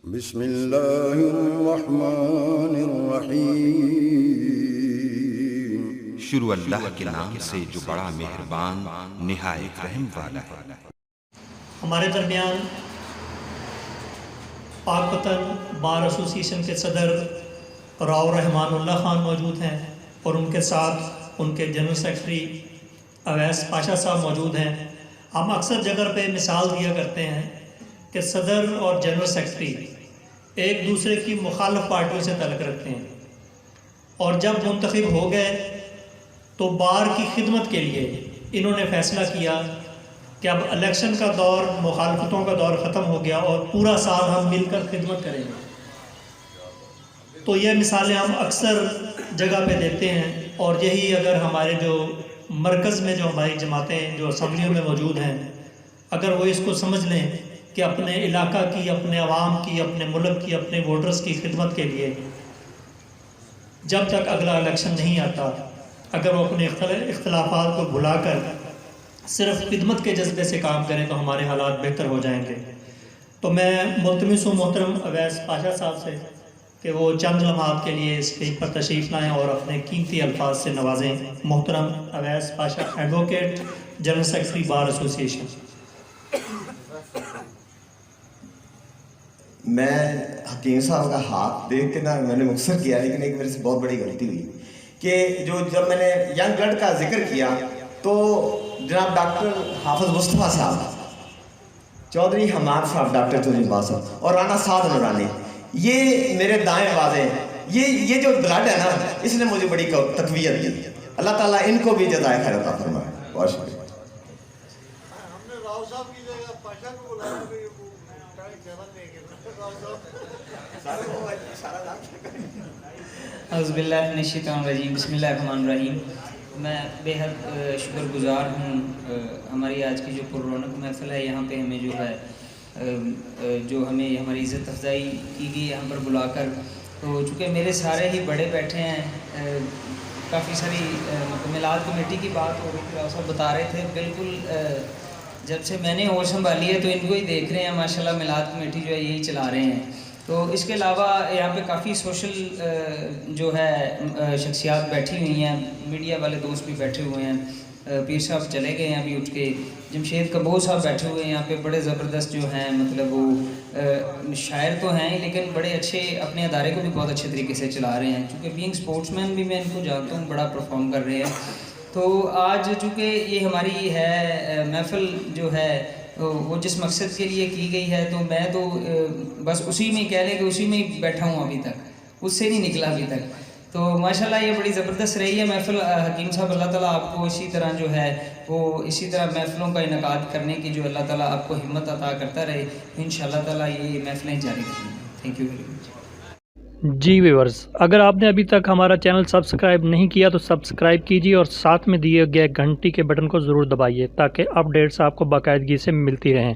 بسم اللہ الرحمن الرحیم۔ شروع اللہ کے نام سے جو بڑا مہربان نہایت رحم والا ہے۔ ہمارے درمیان پاک وطن بار ایسوسی ایشن کے صدر راؤ رحمان اللہ خان موجود ہیں اور ان کے ساتھ ان کے جنرل سیکرٹری اویس پاشا صاحب موجود ہیں۔ ہم اکثر جگہ پہ مثال دیا کرتے ہیں کہ صدر اور جنرل سیکرٹری ایک دوسرے کی مخالف پارٹیوں سے تعلق رکھتے ہیں، اور جب منتخب ہو گئے تو بار کی خدمت کے لیے انہوں نے فیصلہ کیا کہ اب الیکشن کا دور، مخالفتوں کا دور ختم ہو گیا اور پورا سال ہم مل کر خدمت کریں گے۔ تو یہ مثالیں ہم اکثر جگہ پہ دیتے ہیں، اور یہی اگر ہمارے جو مرکز میں جو ہماری جماعتیں جو اسمبلیوں میں موجود ہیں، اگر وہ اس کو سمجھ لیں کہ اپنے علاقہ کی، اپنے عوام کی، اپنے ملک کی، اپنے ووٹرز کی خدمت کے لیے جب تک اگلا الیکشن نہیں آتا، اگر وہ اپنے اختلافات کو بھلا کر صرف خدمت کے جذبے سے کام کریں تو ہمارے حالات بہتر ہو جائیں گے۔ تو میں ملتمس ہوں محترم اویس پاشا صاحب سے کہ وہ چند لمحات کے لیے اسٹیج پر تشریف لائیں اور اپنے قیمتی الفاظ سے نوازیں۔ محترم Awais Pasha, advocate, general secretary bar association. میں حکیم صاحب کا ہاتھ دیکھ کے میں نے مختصر کیا، لیکن ایک میرے سے بہت بڑی غلطی ہوئی کہ جب میں نے ینگ بلڈ کا ذکر کیا تو جناب ڈاکٹر حافظ مصطفیٰ صاحب، چودھری حماد صاحب، ڈاکٹر چودھری حماد صاحب اور رانا سعد نورانی، یہ میرے دائیں بازیں ہیں۔ یہ جو بلڈ ہے نا، اس نے مجھے بڑی تقویت دی۔ اللہ تعالیٰ ان کو بھی جزائے خیر عطا فرمائے۔ بہت شکریہ۔ اعوذ باللہ من الشیطان الرجیم، بسم اللہ الرحمن الرحیم۔ میں بے حد شکر گزار ہوں، ہماری آج کی جو پر رونق محفل ہے، یہاں پہ ہمیں جو ہمیں ہماری عزت افزائی کی گئی یہاں پر بلا کر۔ تو چونکہ میرے سارے ہی بڑے بیٹھے ہیں، کافی ساری میلاد کمیٹی کی بات ہو رہی تھی، راؤ صاحب بتا رہے تھے، بالکل جب سے میں نے ہوش سنبھالی ہے تو ان کو ہی دیکھ رہے ہیں، ماشاءاللہ میلاد کمیٹی جو ہے یہی چلا رہے ہیں۔ تو اس کے علاوہ یہاں پہ کافی سوشل جو ہے شخصیات بیٹھی ہوئی ہیں، میڈیا والے دوست بھی بیٹھے ہوئے ہیں۔ پیر صاحب چلے گئے ہیں ابھی اٹھ کے، جمشید کبوت صاحب بیٹھے ہوئے ہیں یہاں پہ، بڑے زبردست جو ہیں، مطلب وہ شاعر تو ہیں لیکن بڑے اچھے اپنے ادارے کو بھی بہت اچھے طریقے سے چلا رہے ہیں، چونکہ بینگ اسپورٹس مین بھی میں ان کو جانتا ہوں، بڑا پرفارم کر رہے ہیں۔ تو آج چونکہ یہ ہماری ہے محفل جو ہے وہ جس مقصد کے لیے کی گئی ہے، تو میں تو بس اسی میں کہہ لیں کہ اسی میں ہی بیٹھا ہوں ابھی تک، اس سے نہیں نکلا ابھی تک۔ تو ماشاءاللہ یہ بڑی زبردست رہی ہے محفل۔ حکیم صاحب، اللہ تعالیٰ آپ کو اسی طرح جو ہے وہ اسی طرح محفلوں کا انعقاد کرنے کی جو اللہ تعالیٰ آپ کو ہمت عطا کرتا رہے، انشاءاللہ تعالیٰ یہ محفلیں جاری رہیں گی۔ Thank you very much. جی ویورز، اگر آپ نے ابھی تک ہمارا چینل سبسکرائب نہیں کیا تو سبسکرائب کیجیے اور ساتھ میں دیے گئے گھنٹی کے بٹن کو ضرور دبائیے تاکہ اپڈیٹس آپ کو باقاعدگی سے ملتی رہیں۔